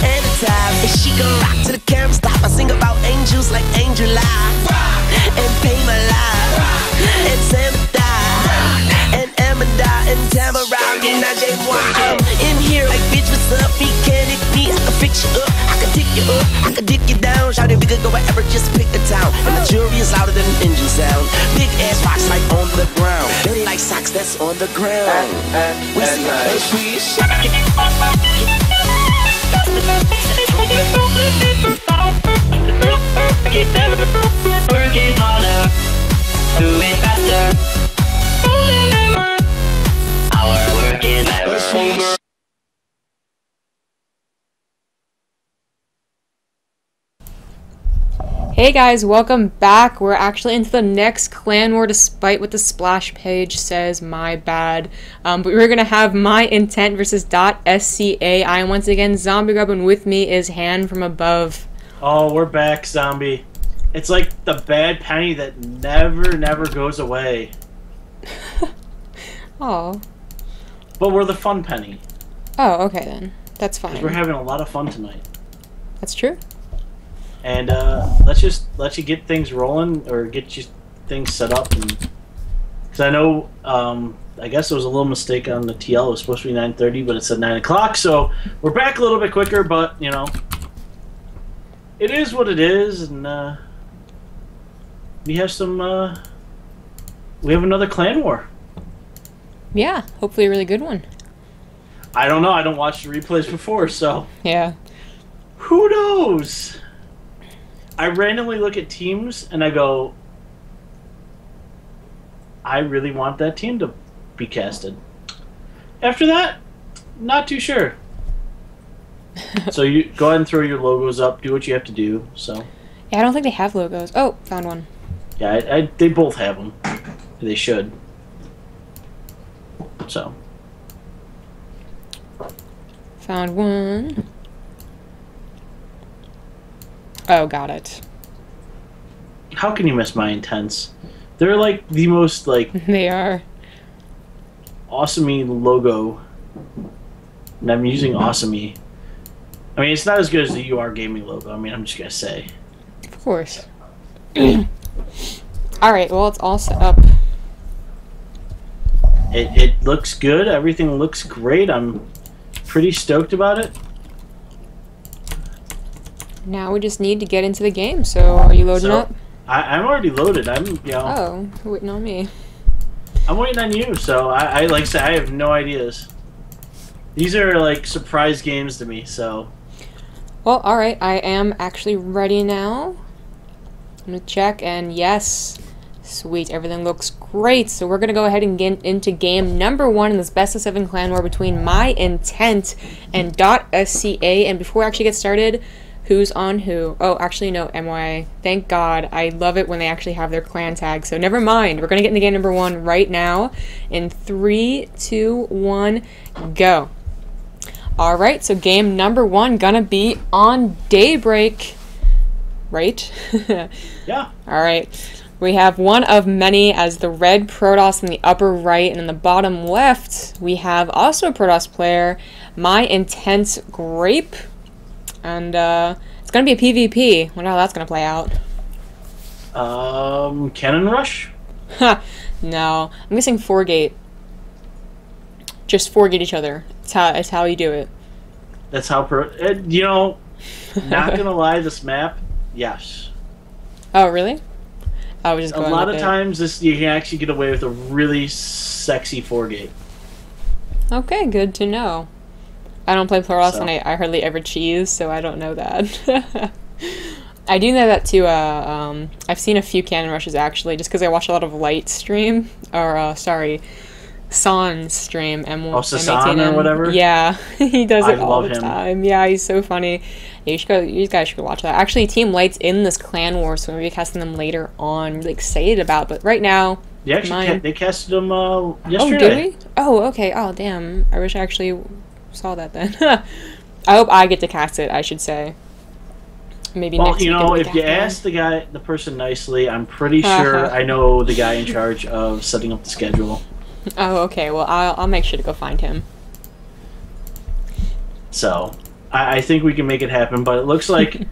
And the time, and she gon' rock to the camera stop. I sing about angels like Angel Live, and Pay My Life, and Sam Die, and Amanda, and Tamara, and Najee Moore. I'm in here like, bitch, what's up? Me can't hit me, I can fix you up, I can dick you up, I can dick you down. Shout it, we could go wherever, just pick a town. And the jury is louder than an engine sound. Big ass rocks like on the ground, dirty like socks that's on the ground. We see how she is. Working harder, do it faster. Our work is never over. Hey guys, welcome back. We're actually into the next clan war despite what the splash page says, my bad. But we're gonna have My Intent versus .SCA. I am once again Zombie Grub, and with me is Hand from Above. Oh, we're back, Zombie. It's like the bad penny that never goes away. Oh. But we're the fun penny. Oh, okay then. That's fine. We're having a lot of fun tonight. That's true. And let's just let you get things rolling, or get you things set up. Because I know, I guess there was a little mistake on the TL. It was supposed to be 9:30, but it said 9 o'clock. So we're back a little bit quicker, but you know, it is what it is. And we have some. We have another clan war. Yeah, hopefully a really good one. I don't know. I don't watch the replays before, so Yeah. who knows? I randomly look at teams and I go, I really want that team to be casted. After that, not too sure. So you go ahead and throw your logos up, do what you have to do. So Yeah, I don't think they have logos. Oh, found one. yeah, they both have them. They should. So Found one. Oh, got it. how can you miss My Intents? They're like the most like They are. awesome-y logo. And I'm using awesome-y. I mean, it's not as good as the UR Gaming logo. I mean, I'm just gonna say. Of course. Alright, well, it's all set up. It looks good. Everything looks great. I'm pretty stoked about it. Now we just need to get into the game, so are you loading up? I'm already loaded. I'm, you know. Oh, you're waiting on me. I'm waiting on you. So I like I said, I have no ideas. These are like surprise games to me. So. Well, alright, I am actually ready now. I'm gonna check, and yes. Sweet, everything looks great. So we're gonna go ahead and get into game number 1 in this best of 7 clan war between My Intent and .SCA. And before we actually get started, who's on who? Oh, actually no, mYi. Thank God. I love it when they actually have their clan tag. So never mind. We're gonna get into game number 1 right now. In 3, 2, 1, go. Alright, so game number 1 gonna be on Daybreak. Right? Yeah. Alright. We have one of many as the red Protoss in the upper right, and in the bottom left, we have also a Protoss player, My Intense Grape. And it's gonna be a PvP. Wonder how that's gonna play out. Cannon Rush? Ha! No. I'm guessing 4-gate. Just 4-gate each other. It's how you do it. That's how you know, not gonna lie, this map, yes. Oh, really? I was just a going lot with of it. times you can actually get away with a really sexy 4-gate. Okay, good to know. I don't play Protoss, So. and I hardly ever cheese, so I don't know that. I do know that too. I've seen a few cannon rushes actually, just because I watch a lot of Light stream, or sorry, San's stream. Sasan or whatever. Yeah, he does it all the him. time. Yeah, he's so funny. Yeah, you guys should go watch that. Actually, Team Light's in this clan war, so maybe casting them later on. I'm really excited about, but right now. They casted them yesterday. Oh, did we? Oh, okay. Oh, damn. I wish I actually saw that then. I hope I get to cast it, I should say. Maybe well, next week. you know, if you ask the person nicely, I'm pretty sure I know the guy in charge of setting up the schedule. Oh, okay. Well, I'll make sure to go find him. So, I think we can make it happen, but it looks like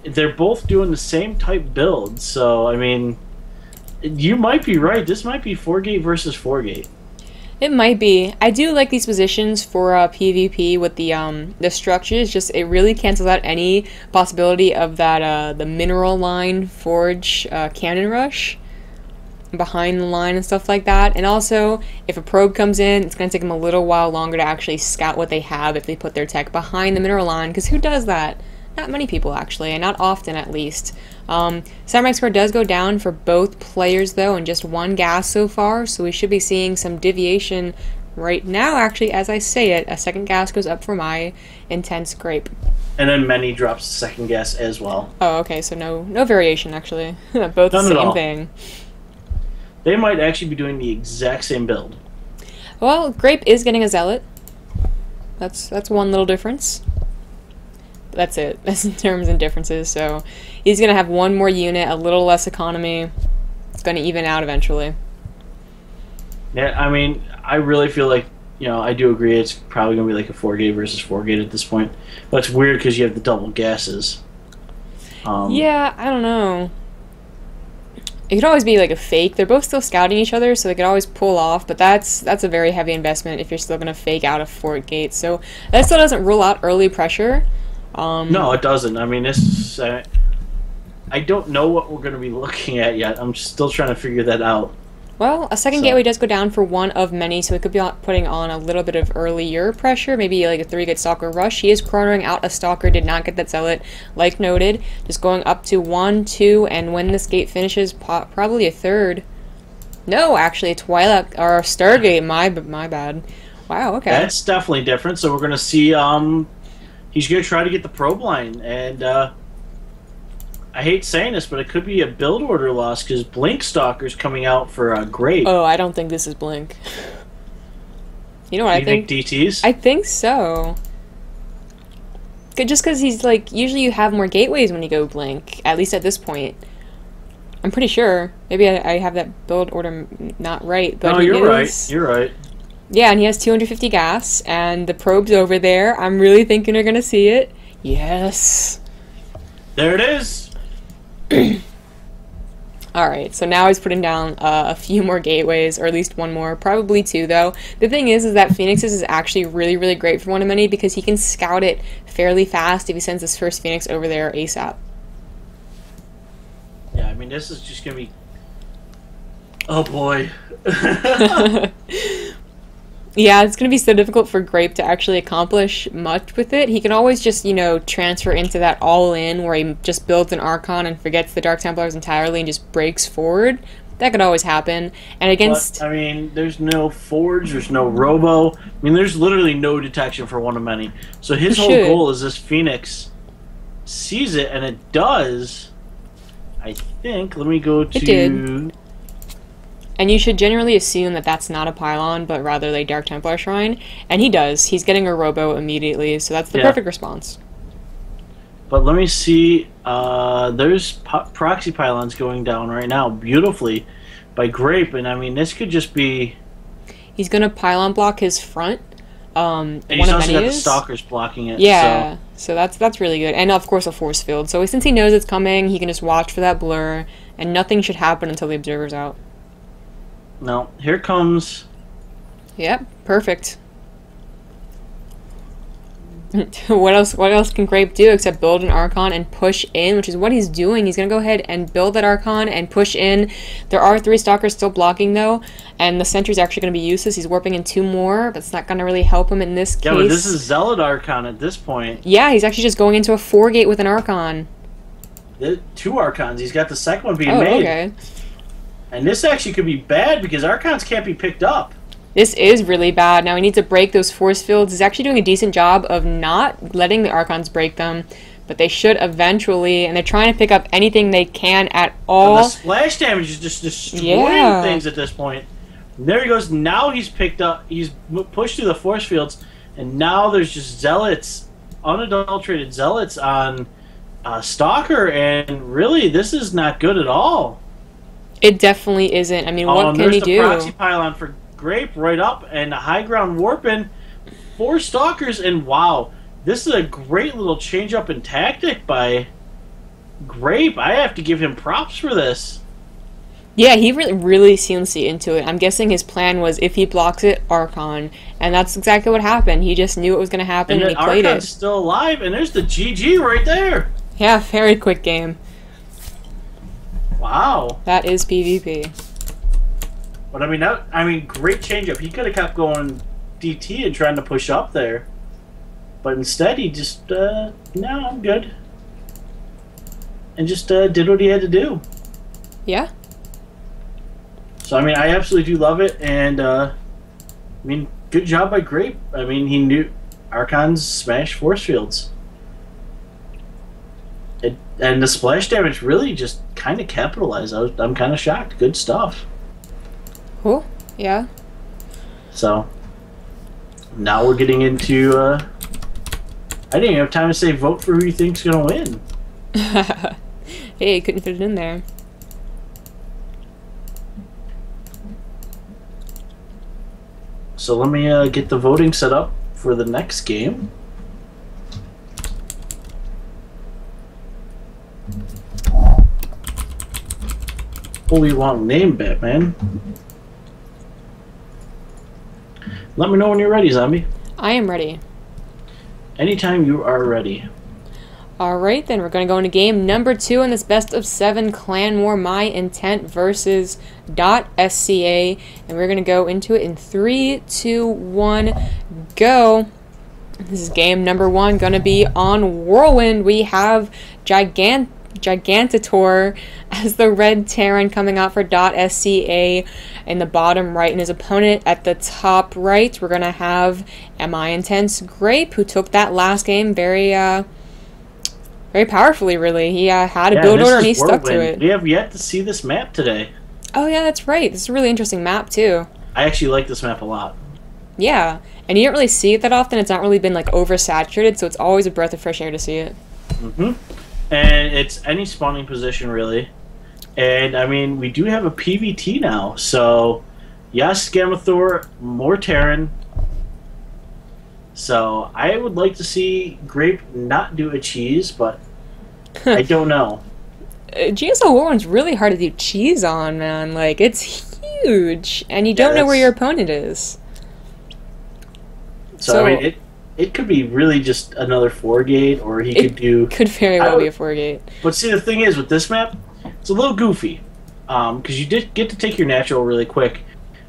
they're both doing the same type build. So, I mean, you might be right. This might be 4-gate versus 4-gate. It might be. I do like these positions for PvP with the structures. Just it really cancels out any possibility of that the mineral line forge cannon rush behind the line and stuff like that. And also, if a probe comes in, it's going to take them a little while longer to actually scout what they have if they put their tech behind the mineral line, because who does that? Not many people, actually, and not often, at least. Samurai score does go down for both players, though, and just one gas so far, so we should be seeing some deviation right now, actually, as I say it. A second gas goes up for my intense grape. And then Many drops the second gas as well. Oh, okay, so no variation, actually. Both the same thing. They might actually be doing the exact same build. Well, Grape is getting a Zealot. That's one little difference. That's it. That's in terms and differences. So he's going to have one more unit, a little less economy. It's going to even out eventually. Yeah, I mean, I really feel like, you know, I do agree it's probably going to be like a 4-gate versus 4-gate at this point. But it's weird because you have the double gases. Yeah, I don't know. It could always be like a fake. They're both still scouting each other, so they could always pull off, but that's a very heavy investment if you're still going to fake out a 4-gate. So that still doesn't rule out early pressure. No, it doesn't. I mean, this I don't know what we're going to be looking at yet. I'm still trying to figure that out. Well, a second gateway does go down for one of many, so it could be putting on a little bit of earlier pressure, maybe like a 3-gate Stalker rush. He is chronoing out a Stalker, did not get that Zealot, like noted. Just going up to 1, 2, and when this gate finishes, probably a 3rd. No, actually, a Twilight, or a Stargate, my bad. Wow, okay. That's definitely different, so we're going to see, he's going to try to get the probe line, and, I hate saying this, but it could be a build order loss because Blink Stalker's coming out for Grape. Oh, I don't think this is Blink. You know what I think? You think DTs? I think so. Just because he's like, usually you have more gateways when you go Blink, at least at this point. I'm pretty sure. Maybe I have that build order not right, but no, you're right. You're right. Yeah, and he has 250 gas, and the probe's over there. I'm really thinking you're gonna see it. Yes. There it is. Alright, so now he's putting down a few more gateways, or at least one more, probably 2 though. The thing is that Phoenix's is actually really, really great for one of many because he can scout it fairly fast if he sends his first Phoenix over there ASAP. Yeah, I mean, this is just gonna be... Oh boy. Yeah, it's going to be so difficult for Grape to actually accomplish much with it. He can always just, you know, transfer into that all-in where he just builds an Archon and forgets the Dark Templars entirely and just breaks forward. That could always happen. And against... But, I mean, there's no Forge, there's no Robo. I mean, there's literally no detection for one of many. So his whole goal is this Phoenix sees it, and it does. I think, let me go to... It did. And you should generally assume that that's not a pylon, but rather a Dark Templar shrine. And he does. He's getting a robo immediately, so that's the perfect response. But let me see. There's proxy pylons going down right now beautifully by Grape, and I mean, this could just be... He's going to pylon block his front. And he's also got the Stalkers blocking it. Yeah, so that's really good. And of course a force field. So since he knows it's coming, he can just watch for that blur, and nothing should happen until the Observer's out. No, here comes... Yep, perfect. What else can Grape do except build an Archon and push in, which is what he's doing. He's going to go ahead and build that Archon and push in. There are 3 Stalkers still blocking, though, and the Sentry's actually going to be useless. He's warping in 2 more, but it's not going to really help him in this case. Yeah, but this is Zealot Archon at this point. Yeah, he's actually just going into a 4-gate with an Archon. two Archons. He's got the second one being Oh, made. okay. And this actually could be bad because Archons can't be picked up. This is really bad. Now we need to break those force fields. He's actually doing a decent job of not letting the Archons break them, but they should eventually, and they're trying to pick up anything they can at all. And the splash damage is just destroying things at this point. And there he goes. Now he's picked up. He's pushed through the force fields, and now there's just zealots, unadulterated zealots on Stalker, and really, this is not good at all. It definitely isn't. I mean, what can he do? There's the proxy pylon for Grape right up, and a high ground warping. 4 Stalkers, and wow, this is a great little change up in tactic by Grape. I have to give him props for this. Yeah, he really seamlessly into it. I'm guessing his plan was if he blocks it, Archon. And that's exactly what happened. He just knew it was going to happen and he played Archon's it. still alive, and there's the GG right there. Yeah, very quick game. Wow. That is PvP. But I mean, great changeup. He could have kept going DT and trying to push up there, but instead he just no, I'm good, and just did what he had to do. Yeah. So I mean, I absolutely do love it, and I mean, good job by Grape. I mean, he knew Archons smash force fields. And the splash damage really just kind of capitalized. I'm kind of shocked. Good stuff. Cool. Yeah. So now we're getting into. I didn't even have time to say vote for who you think's gonna win. Hey, couldn't fit it in there. So let me get the voting set up for the next game. Holy long name, Batman. Let me know when you're ready, Zombie. I am ready. Anytime you are ready. Alright, then we're going to go into game number 2 in this best of 7 Clan War My Intent versus .SCA. And we're going to go into it in 3, 2, 1, go. This is game number 1, going to be on Whirlwind. We have Gigantator as the red Terran coming out for .SCA in the bottom right, and his opponent at the top right. We're gonna have mYi Grape, who took that last game very powerfully. Really, he had a build order and he stuck to it. We have yet to see this map today. Oh yeah, that's right. This is a really interesting map too. I actually like this map a lot. Yeah, and you don't really see it that often. It's not really been like oversaturated, so it's always a breath of fresh air to see it. And it's any spawning position, really. And, I mean, we do have a PVT now. So, yes, Gamathor, more Terran. So, I would like to see Grape not do a cheese, but I don't know. GSL Whirlwind's really hard to do cheese on, man. Like, it's huge. And you don't know where your opponent is. So, I mean, it could be really just another 4-gate, or he could do... Could very well be a 4-gate. But see, the thing is, with this map, it's a little goofy. Because you did get to take your natural really quick,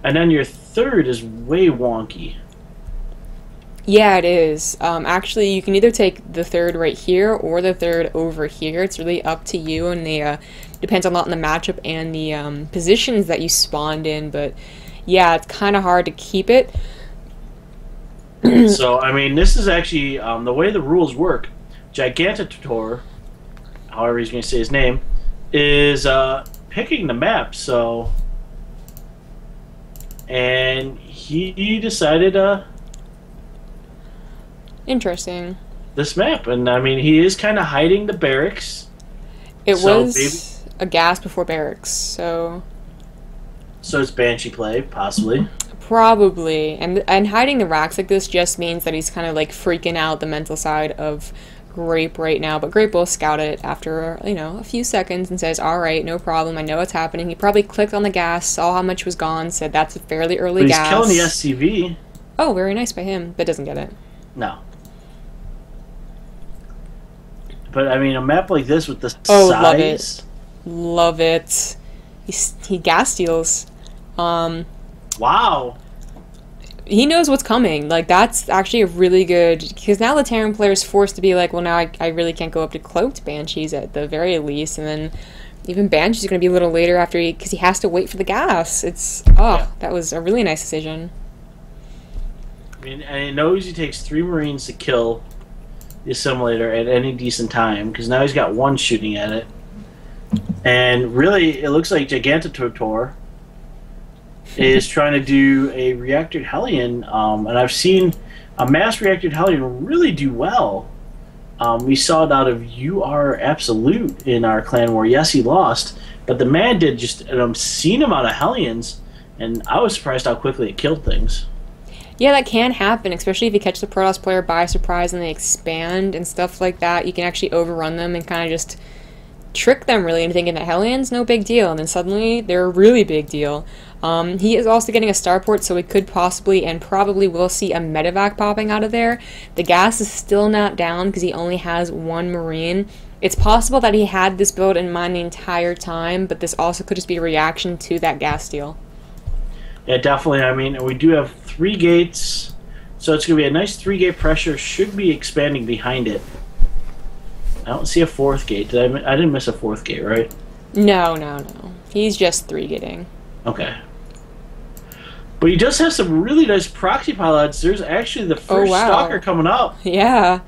and then your third is way wonky. Yeah, it is. Actually, you can either take the third right here, or the third over here. It's really up to you, and the depends a lot on the matchup and the positions that you spawned in, but yeah, it's kind of hard to keep it. So, I mean, this is actually the way the rules work. Gigantator, however he's going to say his name, is picking the map. So, and he decided interesting. This map, and I mean, he is kind of hiding the barracks. It was a gas before barracks, so it's Banshee play, possibly. Probably, and hiding the racks like this just means that he's kind of like freaking out the mental side of Grape right now. But Grape will scout it after, you know, a few seconds and says, "All right, no problem. I know what's happening." He probably clicked on the gas, saw how much was gone, said that's a fairly early gas. He's killing the SCV. Oh, very nice by him, but doesn't get it. No. But I mean, a map like this with the size. Love it. He gas steals. Wow. he knows what's coming. Like, that's actually a really good, because now the Terran player is forced to be like, well, now I really can't go up to cloaked Banshees at the very least, and then even Banshee's going to be a little later after because he has to wait for the gas. That was a really nice decision. I mean, and he knows he takes 3 Marines to kill the assimilator at any decent time, because now he's got 1 shooting at it. And really, it looks like Gigantotor is trying to do a reactored Hellion, and I've seen a mass reactored Hellion really do well. We saw it out of UR Absolute in our clan war. Yes, he lost, but the man did just an obscene amount of Hellions, and I was surprised how quickly it killed things. Yeah, that can happen, especially if you catch the Protoss player by surprise and they expand and stuff like that. You can actually overrun them and kind of just trick them really into thinking that Hellions, no big deal, and then suddenly they're a really big deal. He is also getting a starport, so we could possibly and probably will see a medevac popping out of there. The gas is still not down because he only has 1 Marine. It's possible that he had this build in mind the entire time, but this also could just be a reaction to that gas steal. Yeah, definitely. I mean, we do have 3 gates, so it's going to be a nice 3-gate pressure. Should be expanding behind it. I don't see a 4th gate. I didn't miss a 4th gate, right? No. He's just 3-gating. Okay. But he does have some really nice proxy pilots. There's actually the first stalker coming up. Yeah.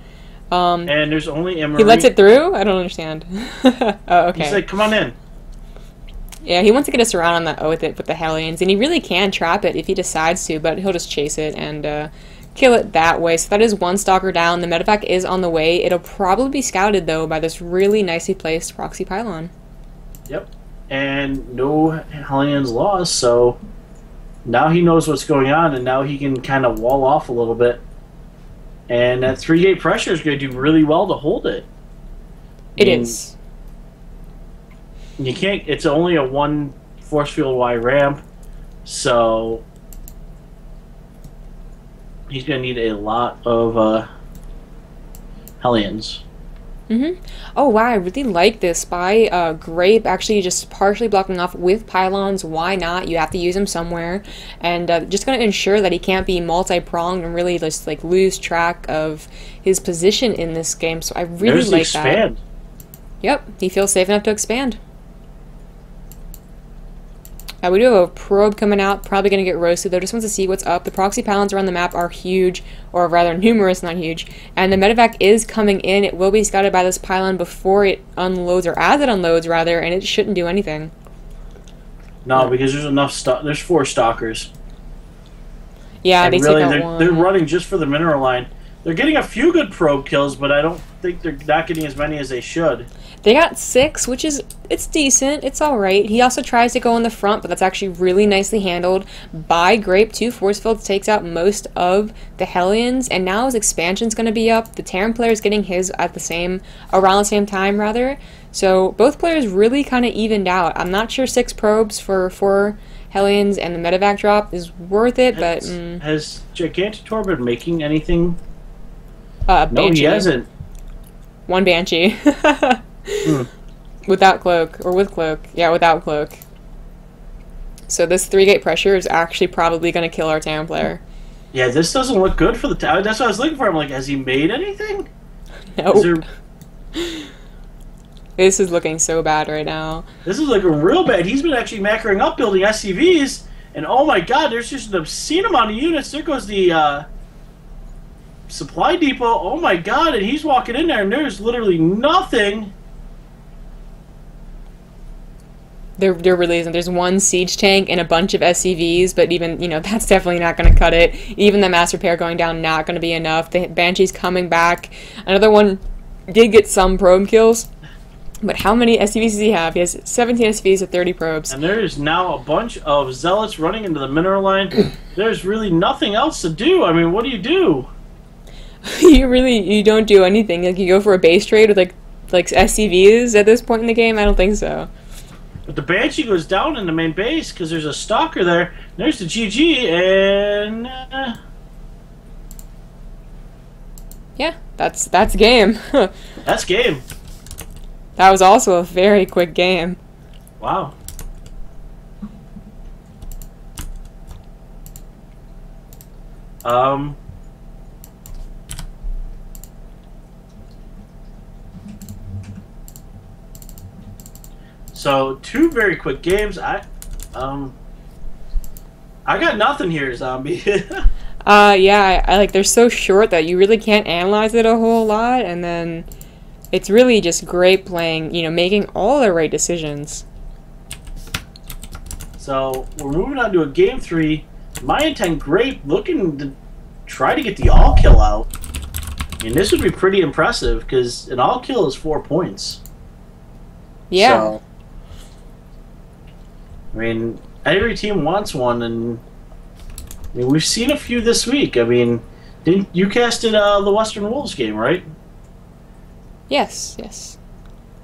And there's only a Marine. He lets it through? I don't understand. Oh, okay. He's like, come on in. Yeah, he wants to get us around on that with the Hellions, and he really can trap it if he decides to, but he'll just chase it and kill it that way. So that is 1 stalker down. The medevac is on the way. It'll probably be scouted, though, by this really nicely placed proxy pylon. Yep. And no Hellions lost, so now he knows what's going on, and now he can kind of wall off a little bit. And that 3-gate pressure is going to do really well to hold it. It is. You can't. It's only a 1 force field Y ramp, so he's going to need a lot of Hellions. Oh wow, I really like this by Grape actually just partially blocking off with pylons. Why not? You have to use them somewhere, and just going to ensure that he can't be multi-pronged and really just like lose track of his position in this game. So I really like that. Yep, he feels safe enough to expand. We do have a probe coming out, probably going to get roasted, though. Just wants to see what's up. The proxy pylons around the map are huge, or rather numerous, not huge. And the medevac is coming in. It will be scouted by this pylon before it unloads, or as it unloads, rather, and it shouldn't do anything. No, because there's enough there's 4 stalkers. Yeah, and they really, take out 1. They're running just for the mineral line. They're getting a few good probe kills, but I don't think they're not getting as many as they should. They got 6, which is, it's decent. It's alright. He also tries to go in the front, but that's actually really nicely handled by Grape. 2 force fields takes out most of the Hellions, and now his expansion's going to be up. The Terran player is getting his at around the same time, rather. So both players really kind of evened out. I'm not sure 6 probes for 4 Hellions and the medevac drop is worth it, but... Has Gigantotor been making anything? Banshee. No, he hasn't. 1 Banshee. Without cloak, or with cloak. Yeah, without cloak. So this 3-gate pressure is actually probably going to kill our Terran player. Yeah, this doesn't look good for the tower. That's what I was looking for. I'm like, has he made anything? Nope. This is looking so bad right now. This is looking real bad. He's been actually macroing up building SCVs, and oh my god, there's just an obscene amount of units. There goes the supply depot. Oh my god, and he's walking in there, and there's literally nothing. There really isn't. There's 1 siege tank and a bunch of SCVs, but even, that's definitely not going to cut it. Even the mass repair going down, not going to be enough. The Banshee's coming back. Another one did get some probe kills, but how many SCVs does he have? He has 17 SCVs with 30 probes. And there is now a bunch of zealots running into the mineral line. There's really nothing else to do. I mean, what do you do? You don't do anything. Like, you go for a base trade with, like SCVs at this point in the game? I don't think so. But the Banshee goes down in the main base because there's a stalker there. There's the GG, and yeah, that's game. That's game. That was also a very quick game. Wow. Um. So 2 very quick games. I got nothing here, Zombie. Yeah, I like they're so short that you really can't analyze it a whole lot, and then it's really just great playing, making all the right decisions. So we're moving on to a game 3. mYi 10 Grape looking to try to get the all kill out. And this would be pretty impressive because an all kill is 4 points. Yeah. So, I mean, every team wants one, and I mean, we've seen a few this week. I mean, didn't you casted the Western Wolves game, right? Yes, yes.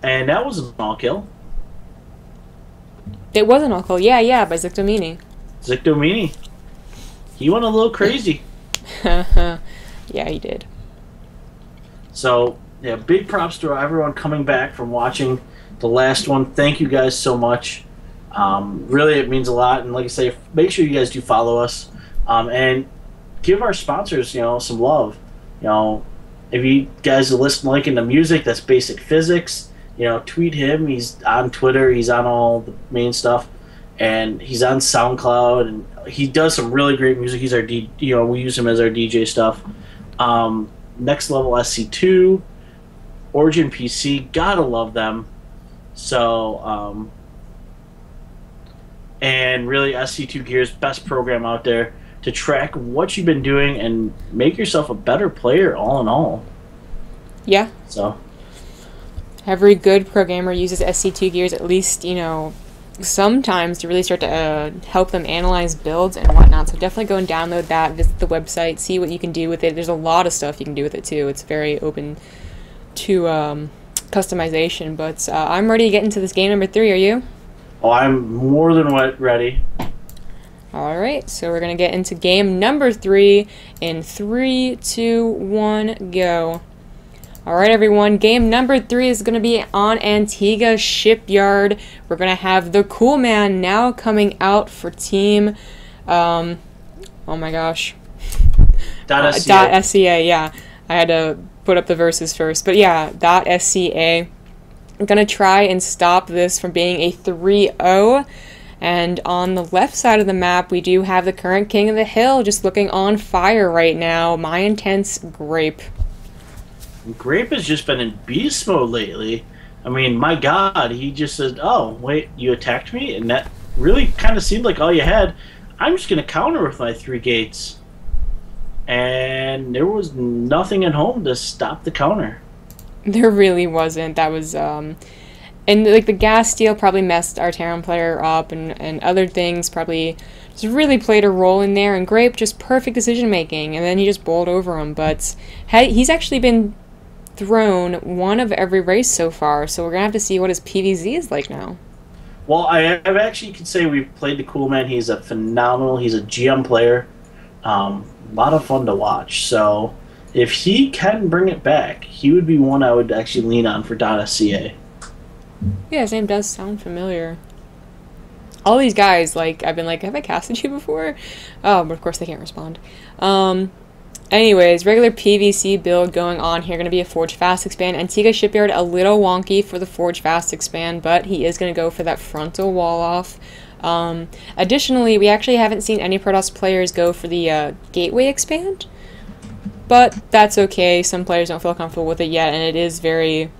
And that was an all kill. It was an all kill. Yeah, by Zictomini. Zictomini. He went a little crazy. Yeah, he did. So, yeah, big props to everyone coming back from watching the last one. Thank you guys so much. Really, it means a lot. And like I say, make sure you guys do follow us. And give our sponsors, some love. If you guys are liking the music, that's Basic Physics. Tweet him. He's on Twitter. He's on all the main stuff. And he's on SoundCloud. And he does some really great music. He's our we use him as our DJ stuff. Next Level SC2, Origin PC, gotta love them. So, and really SC2 Gear's best program out there to track what you've been doing and make yourself a better player all in all. Yeah. So, every good programmer uses SC2 Gears at least, sometimes to really start to help them analyze builds and whatnot. So definitely go and download that, visit the website, see what you can do with it. There's a lot of stuff you can do with it too. It's very open to customization. But I'm ready to get into this game number 3. Are you? Oh, I'm more than ready. All right, so we're gonna get into game number 3 in 3, 2, 1, go. All right, everyone, game number 3 is going to be on Antigua Shipyard. We're going to have the Cool Man now coming out for team, oh my gosh. .SCA. .SCA, yeah. I had to put up the verses first. But yeah, .SCA. I'm going to try and stop this from being a 3-0. And on the left side of the map, we do have the current King of the Hill just looking on fire right now. My Intense Grape. Grape has just been in beast mode lately. I mean, my God, he just said, "Oh, wait, you attacked me," and that really kind of seemed like all you had. I'm just going to counter with my 3 gates, and there was nothing at home to stop the counter. There really wasn't. That was and like the gas steal probably messed our Terran player up, and other things probably just really played a role in there. And Grape just perfect decision making, and then he just bowled over him. But he's actually been thrown one of every race so far, so we're gonna have to see what his PVZ is like now. Well, I've actually could say we've played the Cool Man. He's a GM player. A lot of fun to watch. So if he can bring it back, he would be one I would actually lean on for .SCA. Yeah, his name does sound familiar. All these guys, like, I've been like, have I casted you before? Oh, but of course they can't respond. Anyways, regular PVC build going on here. Going to be a Forge Fast expand. Antigua Shipyard, a little wonky for the Forge Fast expand, but he is going to go for that frontal wall off. Additionally, we actually haven't seen any Protoss players go for the Gateway expand, but that's okay. Some players don't feel comfortable with it yet, and it is very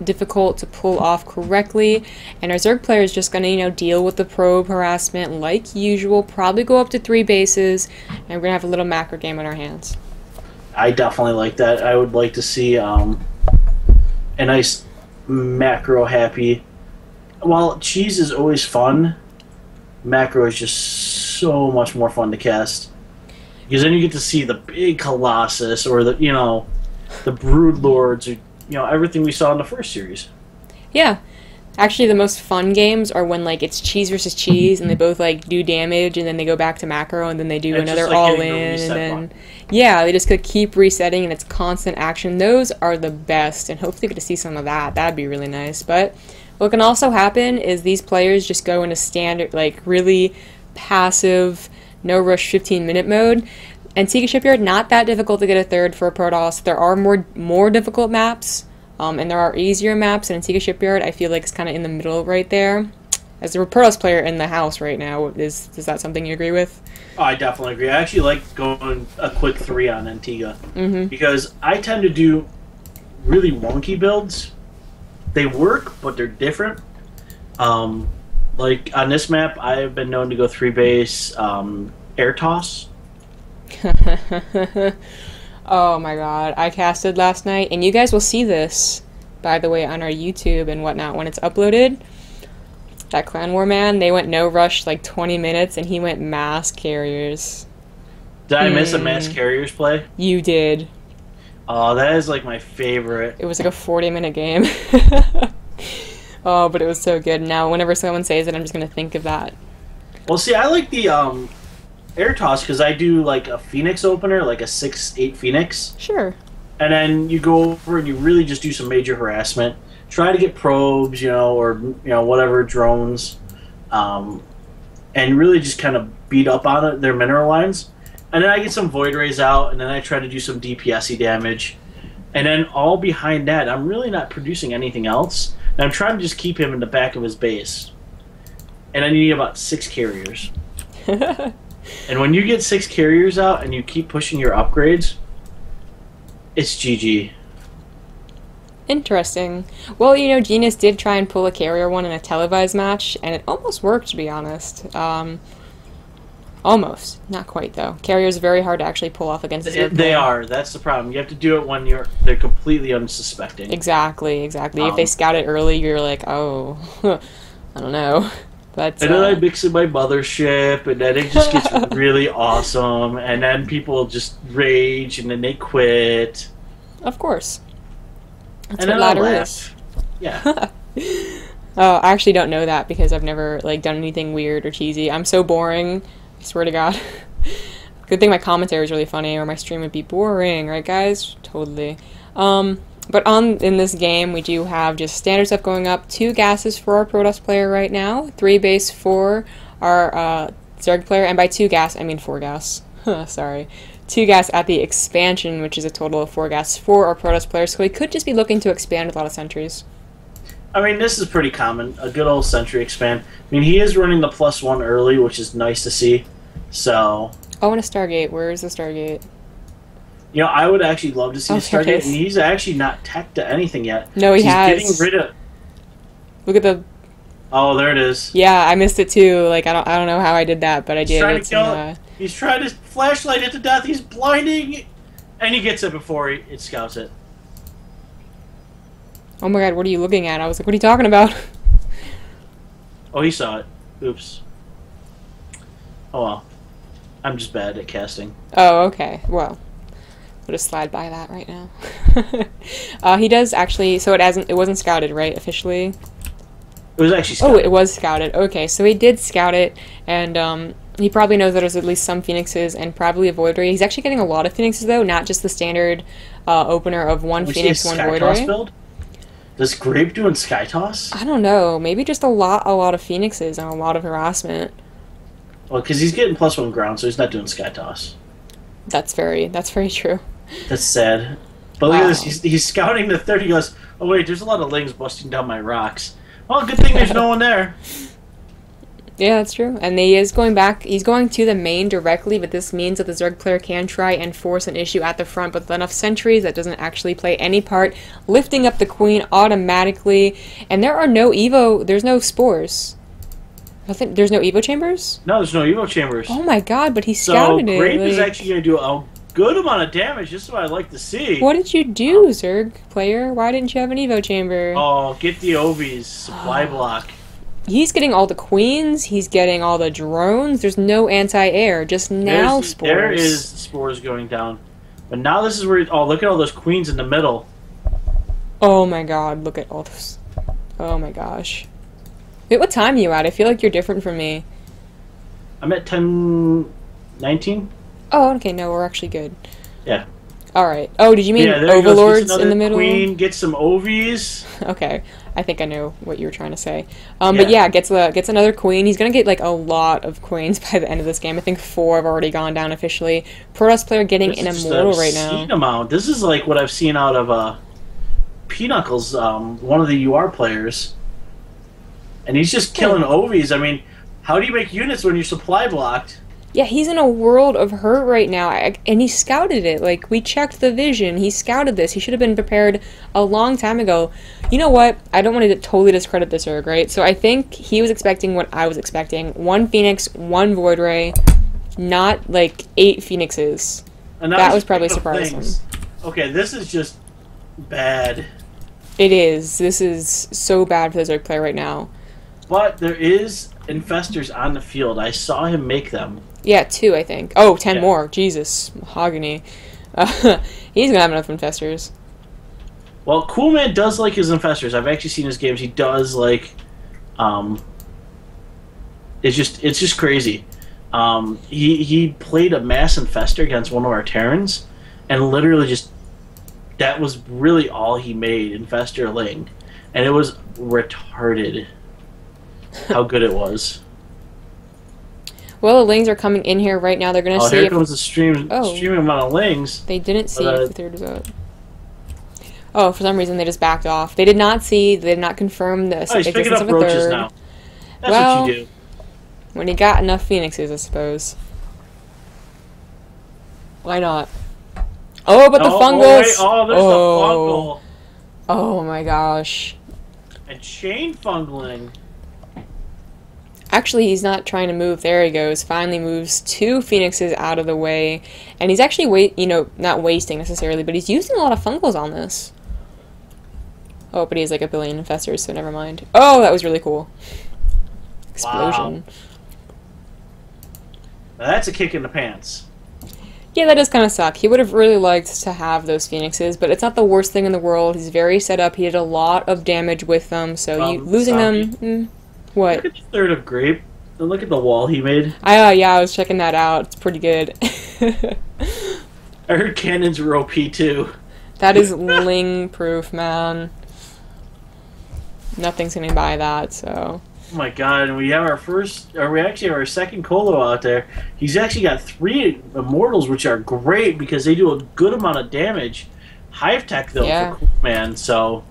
difficult to pull off correctly. And our Zerg player is just going to, deal with the probe harassment like usual, probably go up to 3 bases, and we're going to have a little macro game on our hands. I definitely like that. I would like to see a nice macro happy. While cheese is always fun, macro is just so much more fun to cast. Because then you get to see the big Colossus or the, the Brood Lords or everything we saw in the first series. Yeah. Actually, the most fun games are when, it's cheese versus cheese, and they both, do damage, and then they go back to macro, and then they do another all-in, and then... Yeah, they just could keep resetting, and it's constant action. Those are the best, and hopefully we get to see some of that. That'd be really nice. But what can also happen is these players just go into standard, really passive, no-rush 15-minute mode, Antigua Shipyard, not that difficult to get a third for a Protoss. There are more difficult maps, and there are easier maps. And Antigua Shipyard, I feel like it's kind of in the middle right there. As a Protoss player in the house right now, is that something you agree with? Oh, I definitely agree. I actually like going a quick 3 on Antigua because I tend to do really wonky builds. They work, but they're different. Like on this map, I've been known to go 3 base air toss. Oh my god, I casted last night, and you guys will see this, by the way, on our YouTube and whatnot when it's uploaded. That Clan War man, they went no rush like 20 minutes, and he went mass carriers. Did I miss a mass carriers play? You did. Oh, that is like my favorite. It was like a 40-minute game. Oh, but it was so good. Now, whenever someone says it, I'm just gonna think of that. Well, see, I like the air toss because I do like a Phoenix opener, like a 6/8 Phoenix. Sure. And then you go over and you really just do some major harassment. Try to get probes, or whatever drones, and really just kind of beat up on it, their mineral lines. And then I get some void rays out, and then I try to do some DPS-y damage. And then all behind that, I'm really not producing anything else. And I'm trying to just keep him in the back of his base. And I need about 6 carriers. And when you get 6 carriers out and you keep pushing your upgrades, it's GG. Interesting. Well, Genius did try and pull a carrier one in a televised match, and it almost worked, to be honest. Almost. Not quite, though. Carriers are very hard to actually pull off against a Zerg They player. are. That's the problem. You have to do it when they're completely unsuspecting. Exactly. If they scout it early, you're like, oh, I don't know. But, and then I mix in my mothership, and then it just gets really awesome, and then people just rage, and then they quit. Of course. That's and what then I ladder laugh. is. Yeah. Oh, I actually don't know that because I've never done anything weird or cheesy. I'm so boring. I swear to God. Good thing my commentary is really funny, or my stream would be boring, right, guys? Totally. But in this game, we do have just standard stuff going up. 2 gases for our Protoss player right now. 3 base for our Zerg player, and by 2 gas, I mean 4 gas. Sorry. 2 gas at the expansion, which is a total of 4 gas for our Protoss player, so we could just be looking to expand with a lot of sentries. I mean, this is pretty common. A good old sentry expand. I mean, he is running the +1 early, which is nice to see. So... Oh, and a Stargate. Where is the Stargate? I would actually love to see the there it Stargate, is. and he's actually not teched to anything yet. No, he has. He's getting rid of... Look at the... Oh, there it is. Yeah, I missed it too. I don't know how I did that, but I did. He's trying It's to kill it. He's trying to flashlight it to death. He's blinding, and he gets it before it scouts it. Oh my god, what are you looking at? I was like, what are you talking about? Oh, he saw it. Oops. Oh well. I'm just bad at casting. Oh, okay. Well, we'll just slide by that right now. He does actually. So it wasn't scouted, right? Officially. It was actually scouted. Oh, it was scouted. Okay, so he did scout it, and he probably knows that there's at least some Phoenixes and probably a Void Ray. He's actually getting a lot of Phoenixes though, not just the standard opener of 1 Phoenix, 1 Void Ray. Build? Does Grape doing Sky Toss? I don't know. Maybe just a lot of Phoenixes and a lot of harassment. Well, because he's getting +1 ground, so he's not doing Sky Toss. That's very true. That's sad. But look at this. He's scouting the 30. He goes, oh wait, there's a lot of lings busting down my rocks. Well, good thing there's no one there. Yeah, that's true. And he is going back. He's going to the main directly, but this means that the Zerg player can try and force an issue at the front, but with enough sentries that doesn't actually play any part, lifting up the queen automatically. And there are no Evo. There's no spores. There's no Evo chambers? No, there's no Evo chambers. Oh my god, but he scouted it. So Grape is actually going to do a good amount of damage. This is what I like to see. What did you do, Zerg player? Why didn't you have an Evo chamber? Oh, get the Ovies. Supply block. He's getting all the queens. He's getting all the drones. There's no anti-air. Just now spores. There is spores going down. But now this is where... Oh, look at all those queens in the middle. Oh my god, look at all those. Oh my gosh. Wait, what time are you at? I feel like you're different from me. I'm at 10:19. Oh, okay, no, we're actually good. Yeah. Alright. Oh, did you mean Yeah, there he goes. Gets overlords another in the middle? Queen, get some ovies. Okay. I think I know what you were trying to say. But yeah, gets another queen. He's gonna get like a lot of queens by the end of this game. I think 4 have already gone down officially. Protoss player getting an immortal right now. Amount. This is like what I've seen out of P-Knuckles, one of the UR players. And he's just killing ovies. I mean, how do you make units when you're supply blocked? Yeah, he's in a world of hurt right now, and he scouted it. Like, we checked the vision. He scouted this. He should have been prepared a long time ago. You know what? I don't want to totally discredit this Zerg, right? So I think he was expecting what I was expecting. 1 Phoenix, 1 Void Ray, not, like, 8 Phoenixes. And that was probably surprising. Okay, this is just bad. It is. This is so bad for the Zerg player right now. But there is infestors on the field. I saw him make them. Yeah, 2, I think. Oh, 10 more. Jesus. Mahogany. He's gonna have enough infestors. Well, Cool Man does like his infestors. I've actually seen his games. He does like... It's just crazy. He played a mass infestor against one of our Terrans, and literally just... That was really all he made, infestor Ling. And it was retarded how good it was. Well, the Lings are coming in here right now. They're going to see here if... comes the streaming amount of Lings. They didn't see if the third was out. Oh, for some reason they just backed off. They did not confirm the existence of a third. Now. That's what you do. When you got enough Phoenixes, I suppose. Why not? Oh, but the fungals! There's the fungal. Oh my gosh. And chain fungling. Actually, he's not trying to move. There he goes. Finally moves 2 Phoenixes out of the way. And he's actually, not wasting necessarily, but he's using a lot of fungals on this. Oh, but he has like a billion infestors, so never mind. Oh, that was really cool. Explosion. Wow. Now that's a kick in the pants. Yeah, that does kind of suck. He would have really liked to have those Phoenixes, but it's not the worst thing in the world. He's very set up. He did a lot of damage with them, so losing them... What? Look at the third of Grape. And look at the wall he made. Yeah, I was checking that out. It's pretty good. I heard cannons were OP too. That is Ling proof, man. Nothing's getting by that, so... Oh my god, and we have we actually have our second Colo out there. He's actually got 3 Immortals, which are great because they do a good amount of damage. Hive Tech, though, for Cool Man, so...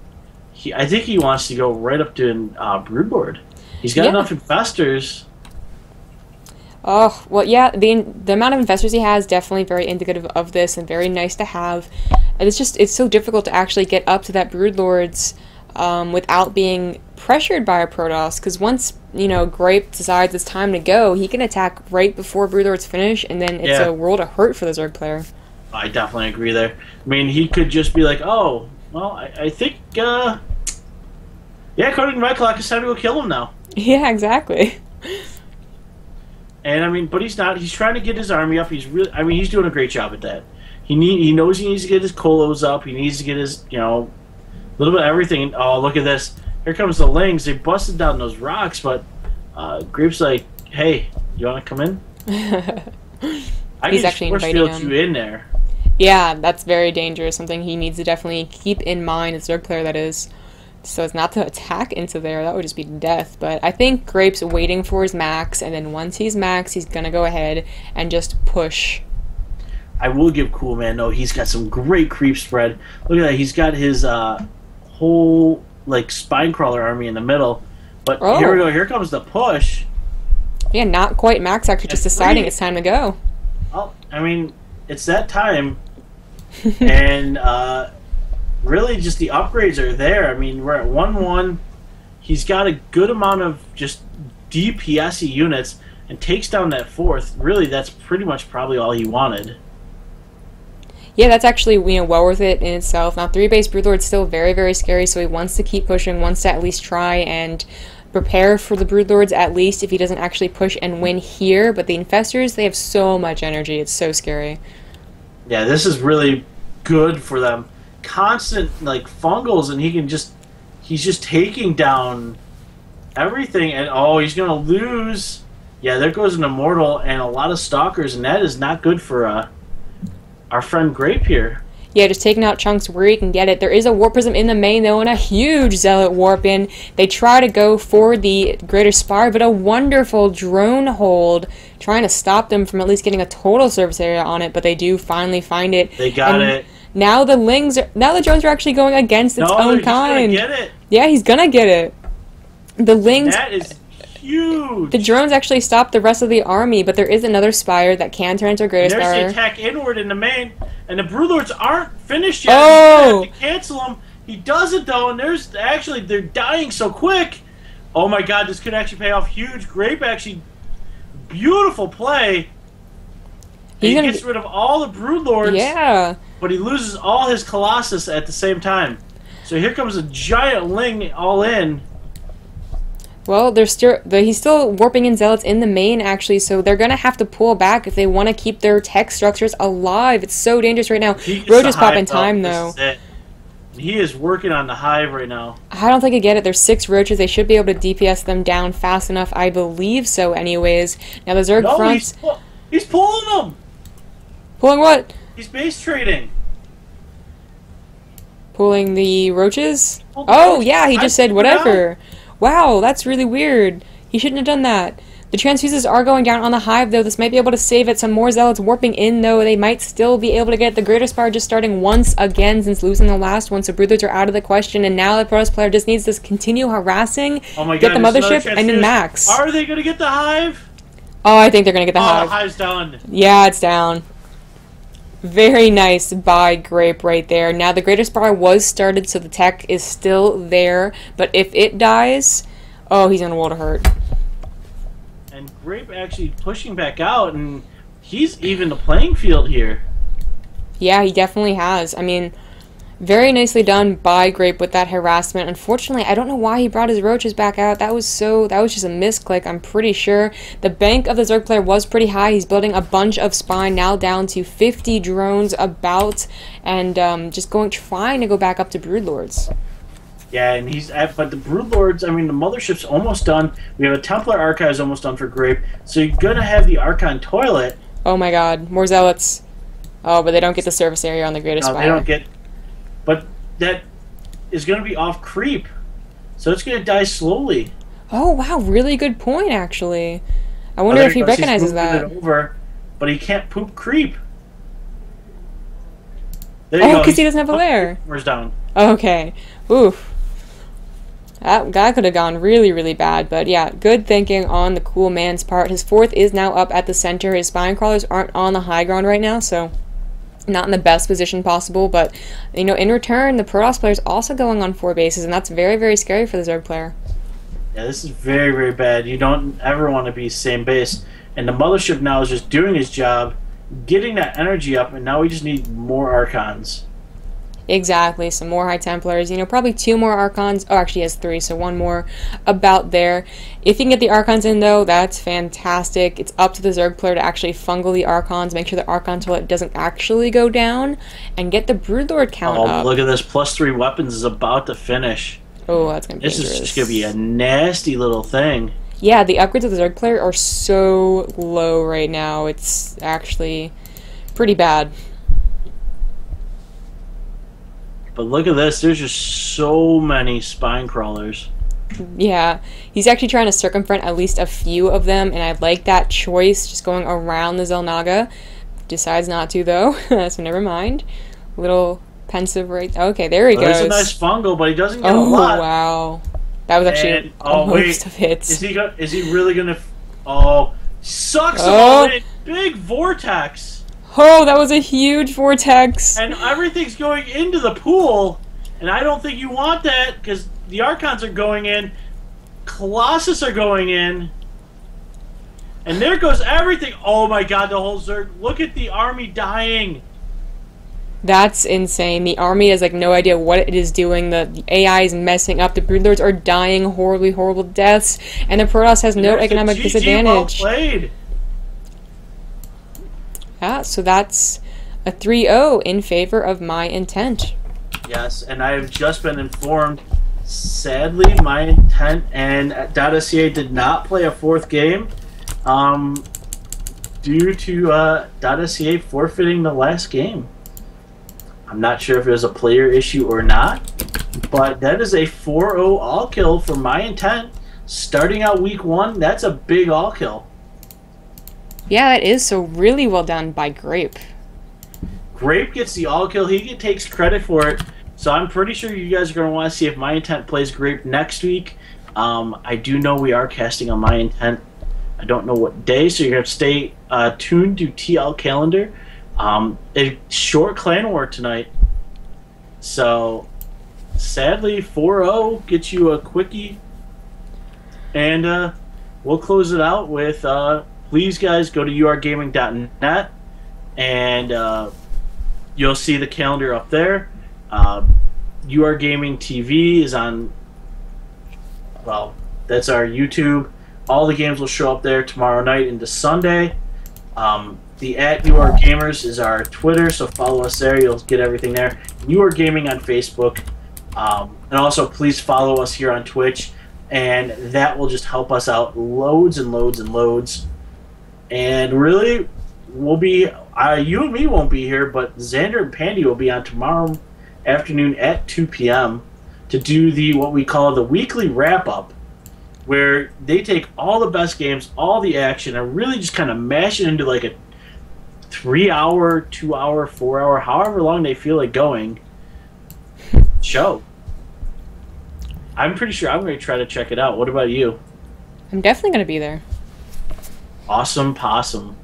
I think he wants to go right up to Broodlord. He's got enough infestors. Oh, well, yeah, the amount of infestors he has definitely very indicative of this and very nice to have. And it's so difficult to actually get up to that Broodlords without being pressured by a Protoss, because once, Grape decides it's time to go, he can attack right before Broodlords finish, and then it's a world of hurt for the Zerg player. I definitely agree there. I mean, he could just be like, oh, well, I think, according to my clock, it's time to go kill him now. Yeah, exactly. And I mean, but he's not. He's trying to get his army up. He's doing a great job at that. He knows he needs to get his Colos up. He needs to get his, a little bit of everything. Oh, look at this. Here comes the Lings. They busted down those rocks, but Grape's like, hey, you want to come in? I He's can actually force inviting field him. you in there. Yeah, that's very dangerous. Something he needs to definitely keep in mind as a Zerg player, that is. So it's not to attack into there. That would just be death. But I think Grape's waiting for his max, and then once he's max, he's going to go ahead and just push. I will give Cool Man, though, he's got some great creep spread. Look at that. He's got his whole, spine crawler army in the middle. But here we go. Here comes the push. Yeah, not quite max, actually, just deciding it's time to go. Well, I mean, it's that time. And, really, just the upgrades are there. I mean, we're at 1-1. He's got a good amount of just DPS-y units and takes down that 4th. Really, that's pretty much probably all he wanted. Yeah, that's actually, well worth it in itself. Now, 3-base Broodlord's still very, very scary, so he wants to keep pushing, wants to at least try and prepare for the Broodlords, at least if he doesn't actually push and win here. But the Infestors, they have so much energy. It's so scary. Yeah, this is really good for them. Constant fungals, and he's just taking down everything, and he's gonna lose. Yeah, there goes an Immortal and a lot of Stalkers, and that is not good for our friend Grape here. Yeah, just taking out chunks where you can get it. There is a Warp Prism in the main, though, and a huge Zealot Warp in. They try to go for the Greater Spire, but a wonderful drone hold, trying to stop them from at least getting a total surface area on it, but they do finally find it. They got it. Now the drones are actually going against its own kind. Gonna get it. Yeah, he's gonna get it. The Lings... That is huge. The drones actually stop the rest of the army, but there is another Spire that can turn into a Greater Spire. There's the attack inward in the main, and the Broodlords aren't finished yet. Oh! He's gonna have to cancel them. He doesn't, though, and they're dying so quick. Oh my god, this could actually pay off huge. Grape actually, beautiful play. He gets rid of all the Broodlords. Yeah. But he loses all his Colossus at the same time. So here comes a giant Ling all in. Well, he's still warping in Zealots in the main, actually, so they're going to have to pull back if they want to keep their tech structures alive. It's so dangerous right now. Roach is popping time, though. He is working on the hive right now. I don't think I get it. There's 6 roaches. They should be able to DPS them down fast enough. I believe so, anyways. Now, the Zerg fronts... He's pulling them! Pulling what? He's base trading. Pulling the roaches? Oh, yeah, he just said whatever. Wow, that's really weird. He shouldn't have done that. The transfuses are going down on the hive, though. This might be able to save it. Some more Zealots warping in, though. They might still be able to get the Greater Spire just starting once again since losing the last one. So Broodlords are out of the question, and now the Protoss player just needs to continue harassing, get the Mothership, and then Max. Are they going to get the hive? Oh, I think they're going to get the hive. The hive's done. Yeah, it's down. Very nice by Grape right there. Now, the Greater Spire was started, so the tech is still there. But if it dies, oh, he's in a world of hurt. And Grape actually pushing back out, and he's even the playing field here. Yeah, he definitely has. I mean, very nicely done by Grape with that harassment. Unfortunately, I don't know why he brought his roaches back out. That was just a misclick, I'm pretty sure. The bank of the Zerg player was pretty high. He's building a bunch of Spine, now down to 50 drones about, and trying to go back up to Broodlords. Yeah, and but the Broodlords, I mean, the Mothership's almost done. We have a Templar Archives almost done for Grape, so you're gonna have the Archon Toilet. Oh my god, more Zealots. Oh, but they don't get the surface area on the Greater Spire. No, they don't get... But that is going to be off creep, so it's going to die slowly. Oh wow, really good point actually. I wonder if he recognizes that. It over, but he can't poop creep. There you go. Because he doesn't have a lair. Where's down? Okay. Oof. That guy could have gone really, really bad, but yeah, good thinking on the cool man's part. His 4th is now up at the center. His Spine Crawlers aren't on the high ground right now, so not in the best position possible, but, you know, in return, the Protoss player is also going on 4 bases, and that's very, very scary for the Zerg player. Yeah, this is very, very bad. You don't ever want to be same base. And the Mothership now is just doing his job, getting that energy up, and now we just need more Archons. Exactly, some more High Templars, you know, probably 2 more Archons. Oh, actually he has 3, so 1 more about there. If you can get the Archons in, though, that's fantastic. It's up to the Zerg player to actually fungal the Archons, make sure the Archon toilet doesn't actually go down, and get the Broodlord count up. Oh, look at this. +3 weapons is about to finish. Oh, that's going to be dangerous. This is just going to be a nasty little thing. Yeah, the upgrades of the Zerg player are so low right now. It's actually pretty bad. But look at this. There's just so many Spine Crawlers. Yeah, he's actually trying to circumvent at least a few of them, and I like that choice, just going around the Xel'Naga. Decides not to, though, so never mind. Little pensive right... Okay, there he goes. There's a nice fungal, but he doesn't get a lot. Oh, wow. That was actually almost a hit. Is he really going to... Oh, sucks him all in. Big vortex. Oh, that was a huge vortex. And everything's going into the pool, and I don't think you want that, because the Archons are going in, Colossus are going in, and there goes everything. Oh my god, the whole Zerg. Look at the army dying. That's insane. The army has like no idea what it is doing. The AI is messing up. The Broodlords are dying horribly, horrible deaths, and the Protoss has no economic disadvantage. Well played. Yeah, so that's a 3-0 in favor of my intent. Yes, and I have just been informed, sadly, my intent and .SCA did not play a 4th game due to .SCA forfeiting the last game. I'm not sure if it was a player issue or not, but that is a 4-0 all kill for My Intent. Starting out week 1, that's a big all kill. Yeah, that is, so really well done by Grape. Grape gets the all kill. He takes credit for it. So I'm pretty sure you guys are going to want to see if My Intent plays Grape next week. I do know we are casting on My Intent. I don't know what day, so you're going to stay tuned to TL calendar. A short clan war tonight. So sadly, 4-0 gets you a quickie. And we'll close it out with, please guys, go to urgaming.net and you'll see the calendar up there. UR Gaming TV is on, well, that's our YouTube. All the games will show up there tomorrow night into Sunday. The @URGamers is our Twitter, so follow us there. You'll get everything there. UR Gaming on Facebook. And also, please follow us here on Twitch. And that will just help us out loads and loads and loads. And really, we'll be, you and me won't be here, but Xander and Pandy will be on tomorrow afternoon at 2 p.m. to do what we call the weekly wrap-up, where they take all the best games, all the action, and really just kind of mash it into like a 3-hour, 2-hour, 4-hour, however long they feel like going show. I'm pretty sure I'm going to try to check it out. What about you? I'm definitely going to be there. Awesome possum.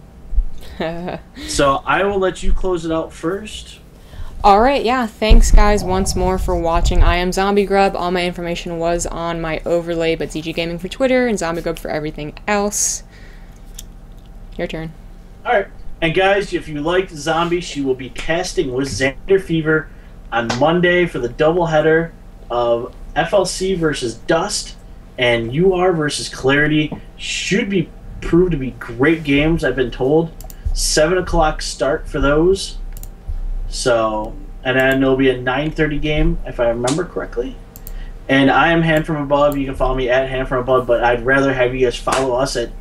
So I will let you close it out first. Alright, yeah, thanks guys once more for watching. I am Zombie Grub. All my information was on my overlay, but ZG Gaming for Twitter and Zombie Grub for everything else. Your turn. Alright, and guys, if you liked Zombie, she will be casting with Xander Fever on Monday for the doubleheader of FLC versus Dust and UR versus Clarity. Should be proved to be great games, I've been told. 7 o'clock start for those. So, and then there'll be a 9:30 game, if I remember correctly. And I am Hand From Above. You can follow me at Hand From Above, but I'd rather have you guys follow us at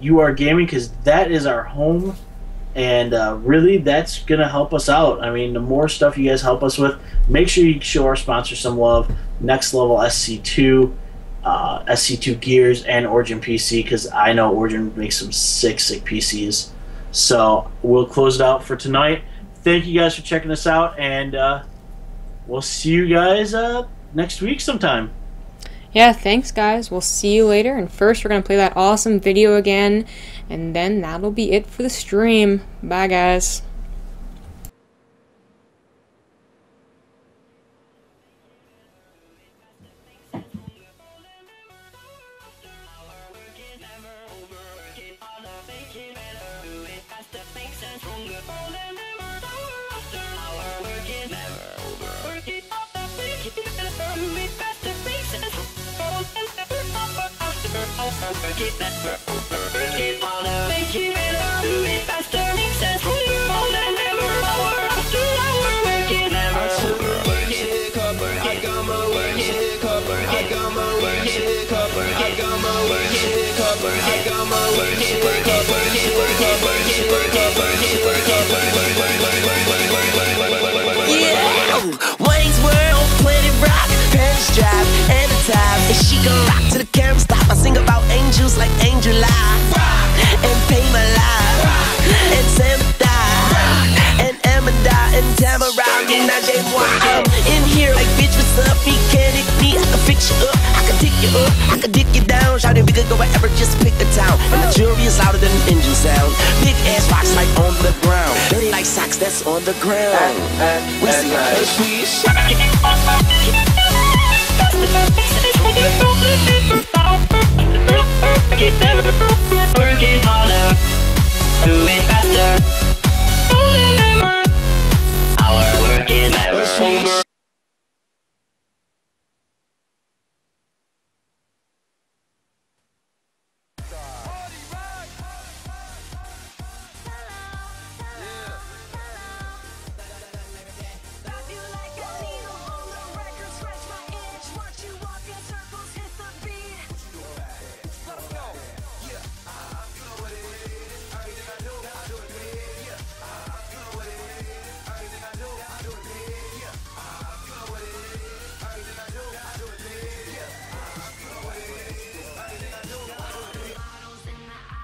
UR Gaming because that is our home. And really, that's going to help us out. I mean, the more stuff you guys help us with, make sure you show our sponsor some love. Next Level SC2, SC2 Gears, and Origin PC, because I know Origin makes some sick PCs. So we'll close it out for tonight. Thank you guys for checking us out, and we'll see you guys next week sometime. Yeah, thanks guys. We'll see you later. And first, we're going to play that awesome video again, and then that'll be it for the stream. Bye, guys. Work it better, work it harder, make it better, do it faster, make sense, stronger, more than ever, hour after hour, work it never, work it, cover, I got my work it, cover, I got my work it, cover, I got my work it, cover, I got my work it, cover, Wayne's World, Planet Rock, Paris Drive, and the time. And she gon' rock to the camera stop. I sing about angels like Angel Live, and Pay My Live, and Sam Die, and Amanda, and Tamara. And I day one, I'm in here like bitch, what's up? Mechanic me, I can fix you up, I can take you up, I can dig you down. Shout it, we could go wherever, just pick a town. And the jury is louder than the engine sound. Big ass rocks like on the ground, dirty like socks that's on the ground. We see